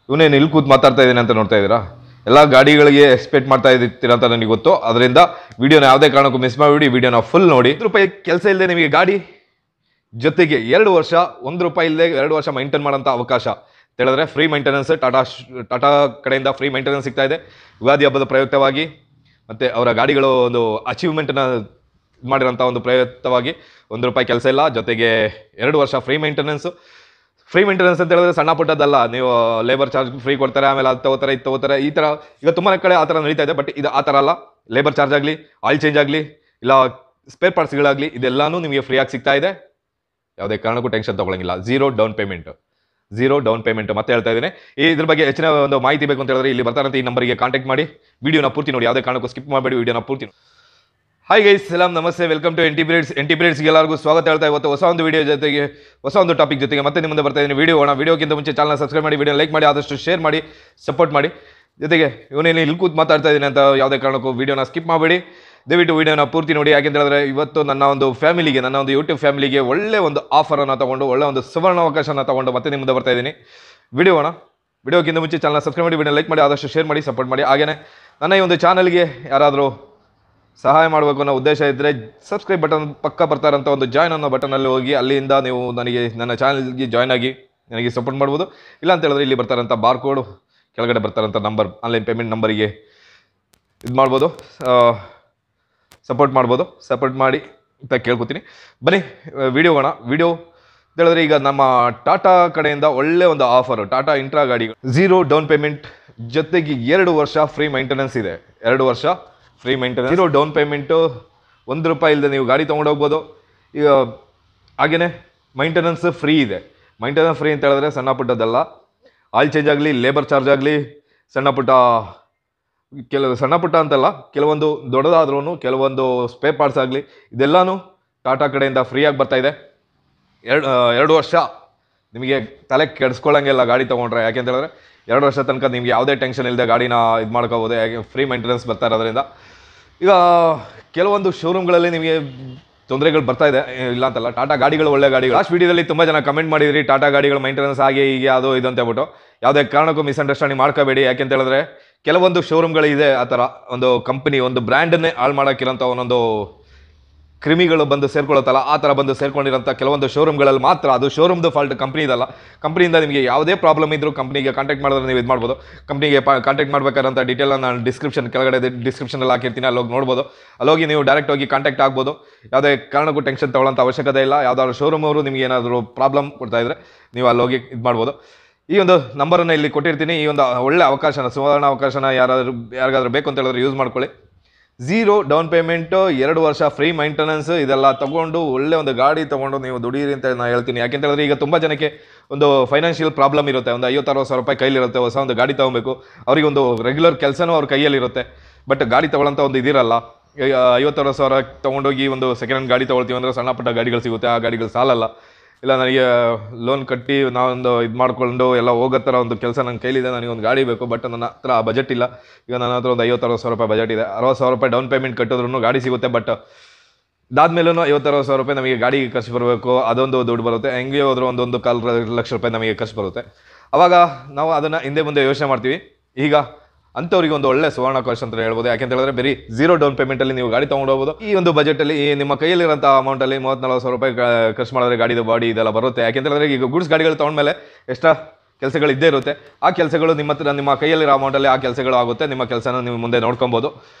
ಇವನೇನು ಇಲ್ಲಿ ಕೂತ್ ಮಾತಾಡ್ತಾ ಇದ್ದೀನಿ ಅಂತ ನೋಡ್ತಾ ಇದ್ದೀರಾ? ಎಲ್ಲ ಗಾಡಿಗಳಿಗೆ ಎಕ್ಸ್ಪೆಕ್ಟ್ ಮಾಡ್ತಾ ಇದ್ದೀರಾ ಅಂತ ನನಗೆ ಗೊತ್ತು. ಅದರಿಂದ ವಿಡಿಯೋನ ಯಾವುದೇ ಕಾರಣಕ್ಕೂ ಮಿಸ್ ಮಾಡಿಬಿಡಿ, ವಿಡಿಯೋನ ಫುಲ್ ನೋಡಿ. ₹1 ಕೆಲಸ ಇಲ್ಲದೆ ನಿಮಗೆ ಗಾಡಿ ಜೊತೆಗೆ 2 ವರ್ಷ ₹1 ಇಲ್ಲದೆ 2 ವರ್ಷ ಮೈಂಟೈನ್ ಮಾಡೋಂಥ ಅವಕಾಶ ಹೇಳಿದ್ರೆ ಫ್ರೀ ಮೈಂಟೆನೆನ್ಸ್ ಟಾಟಾ ಕಡೆಯಿಂದ ಫ್ರೀ ಮೈಂಟೆನೆನ್ಸ್ ಸಿಗ್ತಾ ಇದೆ. ಯುಗಾದಿ ಹಬ್ಬದ ಪ್ರಯುಕ್ತವಾಗಿ ಮತ್ತು ಅವರ ಗಾಡಿಗಳು ಒಂದು ಅಚೀವ್ಮೆಂಟನ್ನು ಮಾಡಿರೋಂಥ ಒಂದು ಪ್ರಯುಕ್ತವಾಗಿ ₹1 ಕೆಲಸ ಇಲ್ಲ, ಜೊತೆಗೆ 2 ವರ್ಷ ಫ್ರೀ ಮೇಂಟೆನೆನ್ಸ್ ಅಂತ ಹೇಳಿದ್ರೆ ಸಣ್ಣ ಪುಟ್ಟದ್ದಲ್ಲ. ನೀವು ಲೇಬರ್ ಚಾರ್ಜ್ ಫ್ರೀ ಕೊಡ್ತಾರೆ, ಆಮೇಲೆ ಅದು ತಗೋತಾರೆ, ಇದು ತಗೋತಾರೆ, ಈ ಥರ ಈಗ ತುಂಬಾ ಕಡೆ ಆ ಥರ ನಡೀತಾ ಇದೆ. ಬಟ್ ಇದು ಆ ಥರ ಅಲ್ಲ. ಲೇಬರ್ ಚಾರ್ಜ್ ಆಗಲಿ, ಆಯಿಲ್ ಚೇಂಜ್ ಆಗಲಿ, ಇಲ್ಲ ಸ್ಪೇರ್ ಪಾರ್ಟ್ಸ್ಗಳಾಗಲಿ, ಇದೆಲ್ಲನೂ ನಿಮಗೆ ಫ್ರೀ ಆಗಿ ಸಿಗ್ತಾ ಇದೆ. ಯಾವುದೇ ಕಾರಣಕ್ಕೂ ಟೆನ್ಷನ್ ತೊಗೊಳಂಗಿಲ್ಲ. ಝೀರೋ ಡೌನ್ ಪೇಮೆಂಟ್ ಮತ್ತೆ ಹೇಳ್ತಾ ಇದ್ದೀನಿ. ಇದ್ರ ಬಗ್ಗೆ ಹೆಚ್ಚಿನ ಒಂದು ಮಾಹಿತಿ ಬೇಕು ಅಂತ ಹೇಳಿದ್ರೆ ಇಲ್ಲಿ ಬರ್ತಾರಂತ ಈ ನಂಬರಿಗೆ ಕಾಂಟ್ಯಾಕ್ಟ್ ಮಾಡಿ. ವಿಡಿಯೋನ ಪೂರ್ತಿ ನೋಡಿ, ಯಾವುದೇ ಕಾರಣಕ್ಕೂ ಸ್ಕಿಪ್ ಮಾಡಬೇಡಿ, ವಿಡಿಯೋನ ಪೂರ್ತಿ. ಹಾಯ್ ಗೈಸ್, ಸಲಾಮ್, ನಮಸ್ತೆ, ವೆಲ್ಕಮ್ ಟು ಎಂಟಿ ಬ್ರೇಡ್ಸ್ಗೆ ಎಲ್ಲರಿಗೂ ಸ್ವಾಗತ ಹೇಳ್ತಾ ಇವತ್ತು ಹೊಸ ಒಂದು ವಿಡಿಯೋ ಜೊತೆಗೆ ಹೊಸ ಒಂದು ಟಾಪಿಕ್ ಜೊತೆಗೆ ಮತ್ತೆ ನಿಮ್ಮ ಮುಂದೆ ಬರ್ತಾ ಇದ್ದೀನಿ. ವಿಡಿಯೋಕ್ಕಿಂತ ಮುಂಚೆ ಚಾನಲ್ ಸಬ್ಸ್ಕ್ರೈಬ್ ಮಾಡಿ, ವಿಡಿಯೋ ಲೈಕ್ ಮಾಡಿ, ಆದಷ್ಟು ಶೇರ್ ಮಾಡಿ, ಸಪೋರ್ಟ್ ಮಾಡಿ. ಜೊತೆಗೆ ಇವನೇನು ಇಲ್ಲಿ ಕೂತ್ ಮಾತಾಡ್ತಾ ಇದ್ದೀನಿ ಅಂತ ಯಾವುದೇ ಕಾರಣಕ್ಕೂ ವಿಡಿಯೋನ ಸ್ಕಿಪ್ ಮಾಡಬೇಡಿ, ದಯವಿಟ್ಟು ವಿಡಿಯೋನ ಪೂರ್ತಿ ನೋಡಿ. ಯಾಕೆಂತ ಹೇಳಿದ್ರೆ ಇವತ್ತು ನನ್ನ ಒಂದು ಯೂಟ್ಯೂಬ್ ಫ್ಯಾಮಿಲಿಗೆ ಒಳ್ಳೆ ಒಂದು ಆಫರನ್ನು ತಗೊಂಡು, ಒಳ್ಳೆ ಒಂದು ಸುವರ್ಣಾವಕಾಶನ ತಗೊಂಡು ಮತ್ತೆ ನಿಮ್ಮ ಮುಂದೆ ಬರ್ತಾ ಇದ್ದೀನಿ. ವಿಡಿಯೋಕ್ಕಿಂತ ಮುಂಚೆ ಚಾನಲ್ ಸಬ್ಸ್ಕ್ರೈಬ್ ಮಾಡಿ, ವಿಡಿಯೋ ಲೈಕ್ ಮಾಡಿ, ಆದಷ್ಟು ಶೇರ್ ಮಾಡಿ, ಸಪೋರ್ಟ್ ಮಾಡಿ. ಹಾಗೆಯೇ ನನ್ನ ಈ ಒಂದು ಚಾನಲ್ಗೆ ಯಾರಾದರೂ ಸಹಾಯ ಮಾಡಬೇಕು ಅನ್ನೋ ಉದ್ದೇಶ ಇದ್ದರೆ ಸಬ್ಸ್ಕ್ರೈಬ್ ಬಟನ್ ಪಕ್ಕ ಬರ್ತಾರಂಥ ಒಂದು ಜಾಯ್ನ್ ಅನ್ನೋ ಬಟನಲ್ಲಿ ಹೋಗಿ ಅಲ್ಲಿಂದ ನೀವು ನನ್ನ ಚಾನಲ್ಗೆ ಜಾಯ್ನ್ ಆಗಿ ನನಗೆ ಸಪೋರ್ಟ್ ಮಾಡ್ಬೋದು. ಇಲ್ಲ ಅಂತ ಹೇಳಿದ್ರೆ ಇಲ್ಲಿ ಬರ್ತಾರಂಥ ಬಾರ್ಕೋಡ್ ಕೆಳಗಡೆ ಬರ್ತಾರಂಥ ನಂಬರ್, ಆನ್ಲೈನ್ ಪೇಮೆಂಟ್ ನಂಬರಿಗೆ ಇದು ಮಾಡ್ಬೋದು, ಸಪೋರ್ಟ್ ಮಾಡಿ ಅಂತ ಕೇಳ್ಕೊತೀನಿ. ಬನ್ನಿ ವಿಡಿಯೋ ಅಂತ ಹೇಳಿದ್ರೆ ಈಗ ನಮ್ಮ ಟಾಟಾ ಕಡೆಯಿಂದ ಒಳ್ಳೆ ಒಂದು ಆಫರು. ಟಾಟಾ ಇಂಟ್ರಾ ಗಾಡಿಗಳು ಝೀರೋ ಡೌನ್ ಪೇಮೆಂಟ್ ಜೊತೆಗೆ 2 ವರ್ಷ ಫ್ರೀ ಮೈಂಟೆನೆನ್ಸ್ ಇದೆ. 2 ವರ್ಷ free maintenance, zero down payment, ₹1 ಇಲ್ಲದೆ ನೀವು ಗಾಡಿ ತೊಗೊಂಡೋಗ್ಬೋದು. ಈಗ ಹಾಗೆಯೇ ಮೈಂಟೆನೆನ್ಸ್ ಫ್ರೀ ಇದೆ. ಮೈಂಟೆನೆನ್ಸ್ ಫ್ರೀ ಅಂತ ಹೇಳಿದ್ರೆ ಸಣ್ಣ ಪುಟ್ಟದ್ದಲ್ಲ. ಆಯಿಲ್ ಚೇಂಜ್ ಆಗಲಿ, ಲೇಬರ್ ಚಾರ್ಜ್ ಆಗಲಿ, ಸಣ್ಣ ಪುಟ್ಟ ಅಂತಲ್ಲ, ಕೆಲವೊಂದು ದೊಡ್ಡದಾದ್ರೂ ಕೆಲವೊಂದು ಸ್ಪೇರ್ ಪಾರ್ಟ್ಸ್ ಆಗಲಿ, ಇದೆಲ್ಲನೂ ಟಾಟಾ ಕಡೆಯಿಂದ ಫ್ರೀಯಾಗಿ ಬರ್ತಾಯಿದೆ. 2 ವರ್ಷ ನಿಮಗೆ ತಲೆ ಕೆಡಿಸ್ಕೊಳ್ಳೋಂಗಿಲ್ಲ ಗಾಡಿ ತೊಗೊಂಡ್ರೆ. ಯಾಕೆಂತ ಹೇಳಿದ್ರೆ 2 ವರ್ಷ ತನಕ ನಿಮಗೆ ಯಾವುದೇ ಟೆನ್ಷನ್ ಇಲ್ಲದೆ ಗಾಡಿನ ಇದು ಮಾಡ್ಕೋಬೋದು. ಯಾಕೆ ಫ್ರೀ ಮೈಂಟೆನೆನ್ಸ್ ಬರ್ತಾ ಇರೋದ್ರಿಂದ. ಈಗ ಕೆಲವೊಂದು ಶೋರೂಮ್ಗಳಲ್ಲಿ ನಿಮಗೆ ತೊಂದರೆಗಳು ಬರ್ತಾ ಇದೆ, ಇಲ್ಲ ಅಂತಲ್ಲ. ಟಾಟಾ ಗಾಡಿಗಳು ಒಳ್ಳೆ ಗಾಡಿಗಳು. ಲಾಸ್ಟ್ ವೀಡಿಯೋದಲ್ಲಿ ತುಂಬ ಜನ ಕಮೆಂಟ್ ಮಾಡಿದ್ರಿ ಟಾಟಾ ಗಾಡಿಗಳು ಮೈಂಟೆನೆನ್ಸ್ ಹಾಗೆ ಹೀಗೆ ಅದು ಇದು ಅಂತ ಹೇಳ್ಬಿಟ್ಟು. ಯಾವುದೇ ಕಾರಣಕ್ಕೂ ಮಿಸ್ಅಂಡರ್ಸ್ಟ್ಯಾಂಡಿಂಗ್ ಮಾಡ್ಕೋಬೇಡಿ. ಯಾಕೆಂತ ಹೇಳಿದ್ರೆ ಕೆಲವೊಂದು ಶೋರೂಮ್ಗಳಿದೆ ಆ ಥರ ಒಂದು ಕಂಪನಿ, ಒಂದು ಬ್ರ್ಯಾಂಡನ್ನೇ ಹಾಳು ಮಾಡೋಕ್ಕಿರೋಂಥ ಒಂದೊಂದು ಕ್ರಿಮಿಗಳು ಬಂದು ಸೇರ್ಕೊಳ್ಳುತ್ತಲ್ಲ, ಆ ಥರ ಬಂದು ಸೇರ್ಕೊಂಡಿರೋಂಥ ಕೆಲವೊಂದು ಶೋರೂಮ್ಗಳಲ್ಲಿ ಮಾತ್ರ. ಅದು ಶೋರೂಮ್ದು ಫಾಲ್ಟ್, ಕಂಪ್ನಿದಲ್ಲ. ಕಂಪ್ನಿಯಿಂದ ನಿಮಗೆ ಯಾವುದೇ ಪ್ರಾಬ್ಲಮ್ ಇದ್ದರೂ ಕಂಪ್ನಿಗೆ ಕಾಂಟ್ಯಾಕ್ಟ್ ಮಾಡಿದ್ರೆ ನೀವು ಇದು ಮಾಡ್ಬೋದು. ಕಂಪ್ನಿಗೆ ಕಾಂಟ್ಯಾಕ್ಟ್ ಮಾಡಬೇಕಾದಂಥ ಡೀಟೇಲ್ನ ನಾನು ಕೆಳಗಡೆ ಡಿಸ್ಕ್ರಿಪ್ಷನಲ್ಲಿ ಹಾಕಿರ್ತೀನಿ, ಅಲ್ಲೋಗಿ ನೋಡ್ಬೋದು. ಅಲ್ಲೋಗಿ ನೀವು ಡೈರೆಕ್ಟ್ ಹೋಗಿ ಕಾಂಟ್ಯಾಕ್ಟ್ ಆಗ್ಬೋದು. ಯಾವುದೇ ಕಾರಣಕ್ಕೂ ಟೆನ್ಷನ್ ತೊಗೊಳ್ಳೋಂಥ ಅವಶ್ಯಕತೆ ಇಲ್ಲ. ಯಾವುದಾದ್ರು ಶೋರೂಮ್ ಅವರು ನಿಮಗೆ ಏನಾದರೂ ಪ್ರಾಬ್ಲಮ್ ಕೊಡ್ತಾ ಇದ್ದರೆ ನೀವು ಅಲ್ಲೋಗಿ ಇದು ಮಾಡ್ಬೋದು. ಈ ಒಂದು ನಂಬರನ್ನು ಇಲ್ಲಿ ಕೊಟ್ಟಿರ್ತೀನಿ. ಈ ಒಂದು ಒಳ್ಳೆ ಅವಕಾಶನ, ಸುವರ್ಣ ಅವಕಾಶನ ಯಾರಿಗಾದ್ರೂ ಬೇಕು ಅಂತ ಹೇಳಿದ್ರೆ ಯೂಸ್ ಮಾಡ್ಕೊಳ್ಳಿ. ಝೀರೋ ಡೌನ್ ಪೇಮೆಂಟು, 2 ವರ್ಷ ಫ್ರೀ ಮೈಂಟೆನೆನ್ಸ್, ಇದೆಲ್ಲ ತೊಗೊಂಡು ಒಳ್ಳೆ ಒಂದು ಗಾಡಿ ತೊಗೊಂಡು ನೀವು ದುಡೀರಿ ಅಂತ ನಾನು ಹೇಳ್ತೀನಿ. ಯಾಕೆಂತ ಹೇಳಿದ್ರೆ ಈಗ ತುಂಬ ಜನಕ್ಕೆ ಒಂದು ಫೈನಾನ್ಷಿಯಲ್ ಪ್ರಾಬ್ಲಮ್ ಇರುತ್ತೆ. ಒಂದು 50-60 ಸಾವಿರ ರೂಪಾಯಿ ಕೈಲಿರುತ್ತೆ. ಹೊಸ ಒಂದು ಗಾಡಿ ತೊಗೊಬೇಕು, ಅವರಿಗೆ ಒಂದು ರೆಗ್ಯುಲರ್ ಕೆಲಸನೂ ಅವ್ರ ಕೈಯಲ್ಲಿರುತ್ತೆ. ಬಟ್ ಗಾಡಿ ತೊಗೊಳ್ಳೋಂಥ ಒಂದು ಇದಿರಲ್ಲ. 50-60 ಸಾವಿರ ತೊಗೊಂಡೋಗಿ ಒಂದು ಸೆಕೆಂಡ್ ಹ್ಯಾಂಡ್ ಗಾಡಿ ತೊಗೊಳ್ತೀವಿ ಅಂದರೆ ಸಣ್ಣ ಪುಟ್ಟ ಗಾಡಿಗಳು ಸಿಗುತ್ತೆ, ಆ ಗಾಡಿಗಳು ಸಾಲಲ್ಲ. ಇಲ್ಲ ನನಗೆ ಲೋನ್ ಕಟ್ಟಿ ನಾವೊಂದು ಇದು ಮಾಡಿಕೊಂಡು ಎಲ್ಲ ಹೋಗೋ ಥರ ಒಂದು ಕೆಲಸ ನನ್ನ ಕೈಲಿದೆ, ನನಗೆ ಒಂದು ಗಾಡಿ ಬೇಕು, ಬಟ್ ನನ್ನ ಹತ್ರ ಆ ಬಜೆಟ್ ಇಲ್ಲ. ಈಗ ನನ್ನ ಹತ್ರ ಒಂದು 50-60 ಸಾವಿರ ರೂಪಾಯಿ ಬಜೆಟ್ ಇದೆ. 60 ಸಾವಿರ ರೂಪಾಯಿ ಡೌನ್ ಪೇಮೆಂಟ್ ಕಟ್ಟಿದ್ರೂ ಗಾಡಿ ಸಿಗುತ್ತೆ. ಬಟ್ ಅದಾದ್ಮೇಲೂ 50-60 ಸಾವಿರ ರೂಪಾಯಿ ನಮಗೆ ಗಾಡಿಗೆ ಖರ್ಚು ಬರಬೇಕು, ಅದೊಂದು ದುಡ್ಡು ಬರುತ್ತೆ. ಹೆಂಗೆ ಹೋದರೂ 1.25 ಲಕ್ಷ ರೂಪಾಯಿ ನಮಗೆ ಖರ್ಚು ಬರುತ್ತೆ. ಆವಾಗ ನಾವು ಅದನ್ನು ಹಿಂದೆ ಮುಂದೆ ಯೋಚನೆ ಮಾಡ್ತೀವಿ. ಈಗ ಅಂಥವ್ರಿಗೆ ಒಂದು ಒಳ್ಳೆ ಸುವರ್ಣಾವಕಾಶ ಅಂತ ಹೇಳ್ಬೋದು. ಯಾಕೆಂತ ಹೇಳಿದ್ರೆ ಬರೀ ಝೀರೋ ಡೌನ್ ಪೇಮೆಂಟಲ್ಲಿ ನೀವು ಗಾಡಿ ತೊಗೊಂಡು ಹೋಗ್ಬೋದು. ಈ ಒಂದು ಬಜೆಟಲ್ಲಿ ನಿಮ್ಮ ಕೈಯಲ್ಲಿರೋಂಥ ಅಮೌಂಟಲ್ಲಿ 30-40 ಸಾವಿರ ರೂಪಾಯಿ ಖರ್ಚು ಮಾಡಿದ್ರೆ ಗಾಡಿದು ಬಾಡಿ ಇದೆಲ್ಲ ಬರುತ್ತೆ. ಯಾಕೆಂತ ಹೇಳಿದ್ರೆ ಈಗ ಗೂಡ್ಸ್ ಗಾಡಿಗಳು ತೊಗೊಂಡ್ಮೇಲೆ ಎಕ್ಸ್ಟ್ರಾ ಕೆಲಸಗಳು ಇದ್ದೇ ಇರುತ್ತೆ. ಆ ಕೆಲಸಗಳು ನಿಮ್ಮ ಕೈಯಲ್ಲಿರೋ ಅಮೌಂಟಲ್ಲಿ ಆ ಕೆಲಸಗಳು ಆಗುತ್ತೆ. ನಿಮ್ಮ ಕೆಲಸನ ನೀವು ಮುಂದೆ ನೋಡ್ಕೊಬೋದು.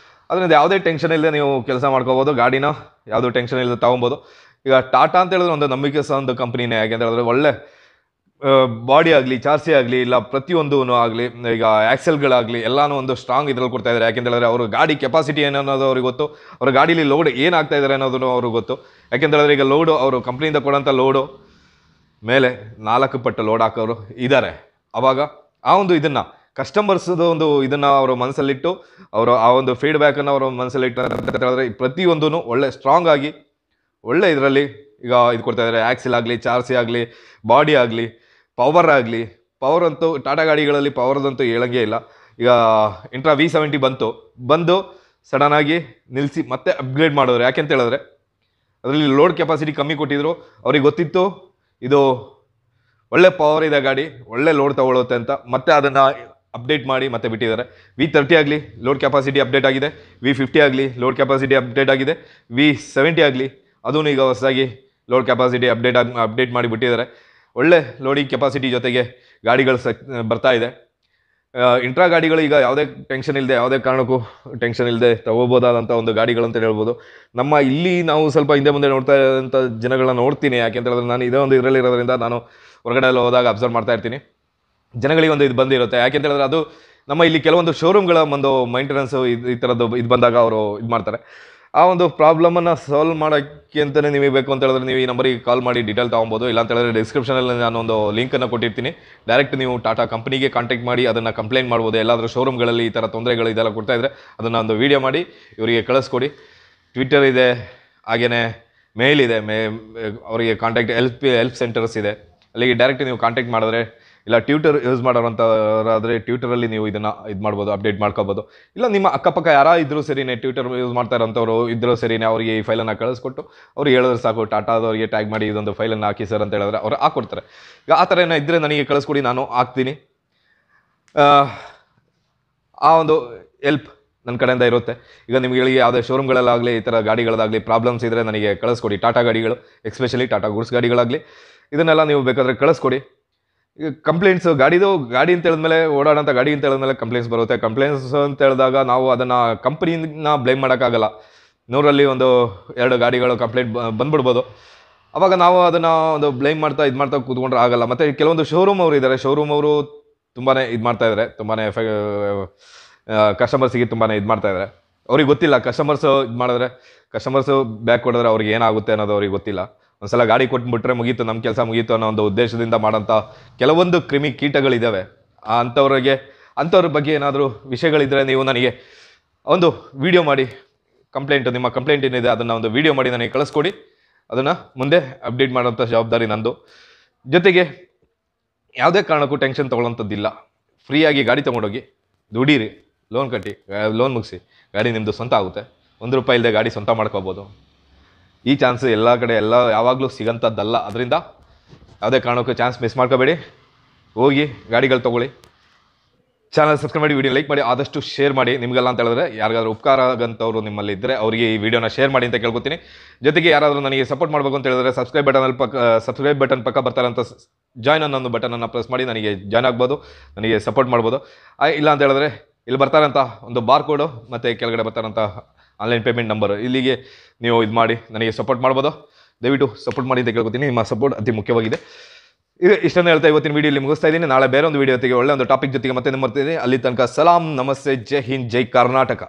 ಅದರಿಂದ ಯಾವುದೇ ಟೆನ್ಷನ್ ಇಲ್ಲದೆ ನೀವು ಕೆಲಸ ಮಾಡ್ಕೋಬೋದು. ಗಾಡಿನ ಯಾವುದೂ ಟೆನ್ಷನ್ ಇಲ್ಲದೆ ತೊಗೊಬೋದು. ಈಗ ಟಾಟಾ ಅಂತ ಹೇಳಿದ್ರೆ ಒಂದು ನಂಬಿಕೆ ಒಂದು ಕಂಪ್ನಿನೇ. ಯಾಕೆಂತ ಹೇಳಿದ್ರೆ ಒಳ್ಳೆ ಬಾಡಿ ಆಗಲಿ, ಚಾರ್ಸಿ ಆಗಲಿ, ಇಲ್ಲ ಪ್ರತಿಯೊಂದೂ ಆಗಲಿ, ಈಗ ಆ್ಯಕ್ಸೆಲ್ಗಳಾಗಲಿ ಎಲ್ಲನೂ ಒಂದು ಸ್ಟ್ರಾಂಗ್ ಇದ್ರಲ್ಲಿ ಕೊಡ್ತಾ ಇದ್ದಾರೆ. ಯಾಕೆಂತ ಹೇಳಿದ್ರೆ ಅವರು ಗಾಡಿ ಕೆಪಾಸಿಟಿ ಏನನ್ನೋದು ಅವ್ರಿಗೆ ಗೊತ್ತು. ಅವ್ರ ಗಾಡೀಲಿ ಲೋಡ್ ಏನಾಗ್ತಾ ಇದ್ದಾರೆ ಅನ್ನೋದನ್ನು ಅವ್ರಿಗೆ ಗೊತ್ತು. ಯಾಕೆಂತ ಹೇಳಿದ್ರೆ ಈಗ ಲೋಡು ಅವರು ಕಂಪ್ನಿಯಿಂದ ಕೊಡೋಂಥ ಲೋಡು ಮೇಲೆ 4 ಪಟ್ಟು ಲೋಡ್ ಹಾಕೋರು ಇದ್ದಾರೆ. ಆವಾಗ ಆ ಒಂದು ಇದನ್ನು ಕಸ್ಟಮರ್ಸ್ದು ಒಂದು ಇದನ್ನು ಅವರು ಮನಸ್ಸಲ್ಲಿಟ್ಟು ಅವರು ಆ ಒಂದು ಫೀಡ್ಬ್ಯಾಕನ್ನು ಅವರು ಮನಸ್ಸಲ್ಲಿಟ್ಟು ಅಂತ ಹೇಳಿದ್ರೆ ಪ್ರತಿಯೊಂದೂ ಒಳ್ಳೆ ಸ್ಟ್ರಾಂಗ್ ಆಗಿ ಒಳ್ಳೆ ಇದರಲ್ಲಿ ಈಗ ಇದು ಕೊಡ್ತಾ ಇದ್ದಾರೆ. ಆ್ಯಕ್ಸೆಲ್ ಆಗಲಿ, ಚಾರ್ಸಿ ಆಗಲಿ, ಬಾಡಿ ಆಗಲಿ, ಪವರ್ ಅಂತೂ ಟಾಟಾ ಗಾಡಿಗಳಲ್ಲಿ ಪವರ್ದಂತೂ ಹೇಳಂಗೇ ಇಲ್ಲ. ಈಗ ಇಂಟ್ರಾ V70 ಬಂದು ಸಡನ್ನಾಗಿ ನಿಲ್ಲಿಸಿ ಮತ್ತೆ ಅಪ್ಗ್ರೇಡ್ ಮಾಡಿದ್ರು. ಯಾಕೆಂತ ಹೇಳಿದ್ರೆ ಅದರಲ್ಲಿ ಲೋಡ್ ಕೆಪಾಸಿಟಿ ಕಮ್ಮಿ ಕೊಟ್ಟಿದ್ರು. ಅವ್ರಿಗೆ ಗೊತ್ತಿತ್ತು ಇದು ಒಳ್ಳೆ ಪವರ್ ಇದೆ ಗಾಡಿ, ಒಳ್ಳೆ ಲೋಡ್ ತಗೊಳುತ್ತೆ ಅಂತ ಮತ್ತೆ ಅದನ್ನು ಅಪ್ಡೇಟ್ ಮಾಡಿ ಮತ್ತೆ ಬಿಟ್ಟಿದ್ದಾರೆ. V30 ಆಗಲಿ ಲೋಡ್ ಕೆಪಾಸಿಟಿ ಅಪ್ಡೇಟ್ ಆಗಿದೆ, V50 ಆಗಲಿ ಲೋಡ್ ಕೆಪಾಸಿಟಿ ಅಪ್ಡೇಟ್ ಆಗಿದೆ, V70 ಆಗಲಿ ಅದೂ ಈಗ ಹೊಸದಾಗಿ ಲೋಡ್ ಕೆಪಾಸಿಟಿ ಅಪ್ಡೇಟ್ ಮಾಡಿ ಬಿಟ್ಟಿದ್ದಾರೆ. ಒಳ್ಳೆ ಲೋಡಿಂಗ್ ಕೆಪಾಸಿಟಿ ಜೊತೆಗೆ ಗಾಡಿಗಳು ಬರ್ತಾ ಇದೆ. ಇಂಟ್ರಾ ಗಾಡಿಗಳು ಈಗ ಯಾವುದೇ ಟೆನ್ಷನ್ ಇಲ್ಲದೆ, ಯಾವುದೇ ಕಾರಣಕ್ಕೂ ಟೆನ್ಷನ್ ಇಲ್ಲದೆ ತಗೋಬೋದಾದಂಥ ಒಂದು ಗಾಡಿಗಳಂತ ಹೇಳ್ಬೋದು. ನಮ್ಮ ಇಲ್ಲಿ ನಾವು ಸ್ವಲ್ಪ ಹಿಂದೆ ಮುಂದೆ ನೋಡ್ತಾ ಇರೋಂಥ ಜನಗಳನ್ನ ನೋಡ್ತೀನಿ, ಯಾಕೆಂತ ಹೇಳಿದ್ರೆ ನಾನು ಇದೇ ಒಂದು ಇದರಲ್ಲಿರೋದ್ರಿಂದ ನಾನು ಹೊರಗಡೆ ಎಲ್ಲ ಹೋದಾಗ ಅಬ್ಸರ್ವ್ ಮಾಡ್ತಾ ಇರ್ತೀನಿ. ಜನಗಳಿಗೆ ಒಂದು ಇದು ಬಂದಿರುತ್ತೆ, ಯಾಕೆಂತ ಹೇಳಿದ್ರೆ ಅದು ನಮ್ಮ ಇಲ್ಲಿ ಕೆಲವೊಂದು ಶೋರೂಮ್ಗಳ ಒಂದು ಮೈಂಟೆನೆನ್ಸು ಈ ಥರದ್ದು ಇದು ಬಂದಾಗ ಅವರು ಇದು ಮಾಡ್ತಾರೆ. ಆ ಒಂದು ಪ್ರಾಬ್ಲಮನ್ನು ಸಾಲ್ವ್ ಮಾಡೋಕ್ಕೆ ಅಂತಲೇ ನಿಮಗೆ ಬೇಕು ಅಂತ ಹೇಳಿದ್ರೆ ನೀವು ಈ ನಂಬರಿಗೆ ಕಾಲ್ ಮಾಡಿ ಡೀಟೇಲ್ ತೊಗೊಬೋದು. ಇಲ್ಲ ಅಂತ ಹೇಳಿದ್ರೆ ಡಿಸ್ಕ್ರಿಪ್ಷನಲ್ಲಿ ನಾನು ಒಂದು ಲಿಂಕನ್ನು ಕೊಟ್ಟಿರ್ತೀನಿ, ಡೈರೆಕ್ಟ್ ನೀವು ಟಾಟಾ ಕಂಪ್ನಿಗೆ ಕಾಂಟ್ಯಾಕ್ಟ್ ಮಾಡಿ ಅದನ್ನು ಕಂಪ್ಲೇಂಟ್ ಮಾಡ್ಬೋದು. ಎಲ್ಲಾದರೂ ಶೋರೂಮ್ಗಳಲ್ಲಿ ಈ ಥರ ತೊಂದರೆಗಳು ಇದೆಲ್ಲ ಕೊಡ್ತಾ ಇದ್ದರೆ ಅದನ್ನು ಒಂದು ವೀಡಿಯೋ ಮಾಡಿ ಇವರಿಗೆ ಕಳಿಸ್ಕೊಡಿ. ಟ್ವಿಟ್ಟರ್ ಇದೆ, ಹಾಗೆಯೇ ಮೇಲ್ ಇದೆ, ಅವರಿಗೆ ಕಾಂಟ್ಯಾಕ್ಟ್ ಹೆಲ್ಪ್ ಸೆಂಟರ್ಸ್ ಇದೆ, ಅಲ್ಲಿಗೆ ಡೈರೆಕ್ಟ್ ನೀವು ಕಾಂಟ್ಯಾಕ್ಟ್ ಮಾಡಿದ್ರೆ, ಇಲ್ಲ ಟ್ವಿಟರ್ ಯೂಸ್ ಮಾಡೋರಂಥವರಾದರೆ ಟ್ವಿಟರಲ್ಲಿ ನೀವು ಇದನ್ನು ಇದು ಮಾಡ್ಬೋದು, ಅಪ್ಡೇಟ್ ಮಾಡ್ಕೋಬೋದು. ಇಲ್ಲ ನಿಮ್ಮ ಅಕ್ಕಪಕ್ಕ ಯಾರೋ ಇದ್ದರೂ ಸರಿನೇ ಟ್ವಿಟರ್ ಯೂಸ್ ಮಾಡ್ತಾ ಇರೋಂಥವ್ರು ಇದ್ದರೂ ಸರಿನೇ ಅವರಿಗೆ ಈ ಫೈಲನ್ನು ಕಳಿಸ್ಕೊಟ್ಟು ಅವ್ರಿಗೆ ಹೇಳಿದ್ರೆ ಸಾಕು, ಟಾಟಾದವರಿಗೆ ಟ್ಯಾಗ್ ಮಾಡಿ ಇದೊಂದು ಫೈಲನ್ನು ಹಾಕಿ ಸರ್ ಅಂತ ಹೇಳಿದ್ರೆ ಅವ್ರು ಹಾಕ್ಕೊಡ್ತಾರೆ. ಈಗ ಆ ಥರ ಏನೋ ಇದ್ದರೆ ನನಗೆ ಕಳಿಸ್ಕೊಡಿ, ನಾನು ಹಾಕ್ತೀನಿ. ಆ ಒಂದು ಹೆಲ್ಪ್ ನನ್ನ ಕಡೆಯಿಂದ ಇರುತ್ತೆ. ಈಗ ನಿಮಗೆ ಯಾವುದೇ ಶೋರೂಮ್ಗಳಲ್ಲಾಗಲಿ ಈ ಥರ ಗಾಡಿಗಳದಾಗಲಿ ಪ್ರಾಬ್ಲಮ್ಸ್ ಇದ್ದರೆ ನನಗೆ ಕಳಿಸ್ಕೊಡಿ. ಟಾಟಾ ಗಾಡಿಗಳು, ಎಸ್ಪೆಷಲಿ ಟಾಟಾ ಗೂಡ್ಸ್ ಗಾಡಿಗಳಾಗಲಿ ಇದನ್ನೆಲ್ಲ ನೀವು ಬೇಕಾದರೆ ಕಳಿಸ್ಕೊಡಿ. ಈಗ ಕಂಪ್ಲೇಂಟ್ಸು ಗಾಡಿ ಅಂತ ಹೇಳಿದ್ಮೇಲೆ, ಓಡಾಡೋಂಥ ಗಾಡಿ ಅಂತ ಹೇಳಿದ್ಮೇಲೆ ಕಂಪ್ಲೇಂಟ್ಸ್ ಬರುತ್ತೆ. ಕಂಪ್ಲೇಂಟ್ಸ್ ಅಂತ ಹೇಳಿದಾಗ ನಾವು ಅದನ್ನು ಕಂಪ್ನಿನ ಬ್ಲೇಮ್ ಮಾಡೋಕ್ಕಾಗಲ್ಲ. 100ರಲ್ಲಿ 1-2 ಗಾಡಿಗಳು ಕಂಪ್ಲೇಂಟ್ ಬಂದ್ಬಿಡ್ಬೋದು. ಅವಾಗ ನಾವು ಅದನ್ನು ಒಂದು ಬ್ಲೇಮ್ ಮಾಡ್ತಾ ಕೂತ್ಕೊಂಡ್ರೆ ಆಗಲ್ಲ. ಮತ್ತು ಕೆಲವೊಂದು ಶೋರೂಮ್ ಅವರು ಇದ್ದಾರೆ, ಶೋರೂಮ್ ಅವರು ತುಂಬಾ ಇದು ಮಾಡ್ತಾಯಿದ್ದಾರೆ, ತುಂಬಾ ಕಸ್ಟಮರ್ಸಿಗೆ ತುಂಬಾ ಇದು ಮಾಡ್ತಾಯಿದ್ದಾರೆ. ಅವ್ರಿಗೆ ಗೊತ್ತಿಲ್ಲ, ಕಸ್ಟಮರ್ಸು ಇದು ಮಾಡಿದ್ರೆ, ಕಸ್ಟಮರ್ಸು ಬ್ಯಾಕ್ ಕೊಡಿದ್ರೆ ಅವ್ರಿಗೆ ಏನಾಗುತ್ತೆ ಅನ್ನೋದು ಅವ್ರಿಗೆ ಗೊತ್ತಿಲ್ಲ. ಒಂದು ಸಲ ಗಾಡಿ ಕೊಟ್ಬಿಟ್ರೆ ಮುಗೀತು, ನಮ್ಮ ಕೆಲಸ ಮುಗೀತು ಅನ್ನೋ ಒಂದು ಉದ್ದೇಶದಿಂದ ಮಾಡೋಂಥ ಕೆಲವೊಂದು ಕೀಟಗಳಿದ್ದಾವೆ. ಅಂಥವ್ರ ಬಗ್ಗೆ ಏನಾದರೂ ವಿಷಯಗಳಿದ್ದರೆ ನೀವು ನನಗೆ ಒಂದು ವಿಡಿಯೋ ಮಾಡಿ ನಿಮ್ಮ ಕಂಪ್ಲೇಂಟ್ ಏನಿದೆ ಅದನ್ನು ಒಂದು ವಿಡಿಯೋ ಮಾಡಿ ನನಗೆ ಕಳಿಸ್ಕೊಡಿ. ಅದನ್ನು ಮುಂದೆ ಅಪ್ಡೇಟ್ ಮಾಡೋಂಥ ಜವಾಬ್ದಾರಿ ನಂದು. ಜೊತೆಗೆ ಯಾವುದೇ ಕಾರಣಕ್ಕೂ ಟೆನ್ಷನ್ ತೊಗೊಳ್ಳೋಂಥದ್ದಿಲ್ಲ. ಫ್ರೀಯಾಗಿ ಗಾಡಿ ತೊಗೊಂಡೋಗಿ ದುಡೀರಿ, ಲೋನ್ ಕಟ್ಟಿ, ಲೋನ್ ಮುಗಿಸಿ, ಗಾಡಿ ನಿಮ್ಮದು ಸ್ವಂತ ಆಗುತ್ತೆ. ₹1 ಇಲ್ಲದೆ ಗಾಡಿ ಸ್ವಂತ ಮಾಡ್ಕೋಬೋದು. ಈ ಚಾನ್ಸ್ ಎಲ್ಲ ಕಡೆ ಯಾವಾಗಲೂ ಸಿಗೋಂಥದ್ದಲ್ಲ. ಅದರಿಂದ ಯಾವುದೇ ಕಾರಣಕ್ಕೂ ಚಾನ್ಸ್ ಮಿಸ್ ಮಾಡ್ಕೋಬೇಡಿ. ಹೋಗಿ ಗಾಡಿಗಳು ತೊಗೊಳ್ಳಿ. ಚಾನಲ್ ಸಬ್ಸ್ಕ್ರೈಬ್ ಮಾಡಿ, ವಿಡಿಯೋ ಲೈಕ್ ಮಾಡಿ, ಆದಷ್ಟು ಶೇರ್ ಮಾಡಿ. ನಿಮಗೆಲ್ಲ ಅಂತ ಹೇಳಿದ್ರೆ ಯಾರಿಗಾದ್ರೂ ಉಪಕಾರ ಆಗಂಥವ್ರು ನಿಮ್ಮಲ್ಲಿ ಇದ್ದರೆ ಅವರಿಗೆ ಈ ವಿಡಿಯೋನ ಶೇರ್ ಮಾಡಿ ಅಂತ ಕೇಳ್ಕೊತೀನಿ. ಜೊತೆಗೆ ಯಾರಾದರೂ ನನಗೆ ಸಪೋರ್ಟ್ ಮಾಡಬೇಕು ಅಂತ ಹೇಳಿದ್ರೆ ಸಬ್ಸ್ಕ್ರೈಬ್ ಬಟನ್ ಪಕ್ಕ ಬರ್ತಾರಂಥ ಜಾಯ್ನ್ ಅನ್ನೋ ಒಂದು ಬಟನನ್ನು ಪ್ರೆಸ್ ಮಾಡಿ ನನಗೆ ಜಾಯ್ನ್ ಆಗ್ಬೋದು, ನನಗೆ ಸಪೋರ್ಟ್ ಮಾಡ್ಬೋದು. ಇಲ್ಲ ಅಂತ ಹೇಳಿದ್ರೆ ಇಲ್ಲಿ ಬರ್ತಾರಂಥ ಒಂದು ಬಾರ್ ಕೋಡು ಮತ್ತು ಕೆಳಗಡೆ ಬರ್ತಾರಂಥ ಆನ್ಲೈನ್ ಪೇಮೆಂಟ್ ನಂಬರು, ಇಲ್ಲಿಗೆ ನೀವು ಇದು ಮಾಡಿ ನನಗೆ ಸಪೋರ್ಟ್ ಮಾಡ್ಬೋದು. ದಯವಿಟ್ಟು ಸಪೋರ್ಟ್ ಮಾಡಿ ಅಂತ ಕೇಳ್ಕೊತೀನಿ. ನಿಮ್ಮ ಸಪೋರ್ಟ್ ಅತಿ ಮುಖ್ಯವಾಗಿದೆ. ಇಷ್ಟನ್ನು ಹೇಳ್ತಾ ಇವತ್ತಿನ ವಿಡಿಯೋಲಿ ಮುಗಿಸ್ತಾ ಇದ್ದೀನಿ. ನಾಳೆ ಬೇರೆ ಒಂದು ವಿಡಿಯೋ ಜೊತೆಗೆ ಒಳ್ಳೆ ಒಂದು ಟಾಪಿಕ್ ಜೊತೆಗೆ ಮತ್ತೆ ಬರ್ತೀನಿ. ಅಲ್ಲಿ ತನಕ ಸಲಾಂ, ನಮಸ್ತೆ, ಜೈ ಹಿಂದ್, ಜೈ ಕರ್ನಾಟಕ.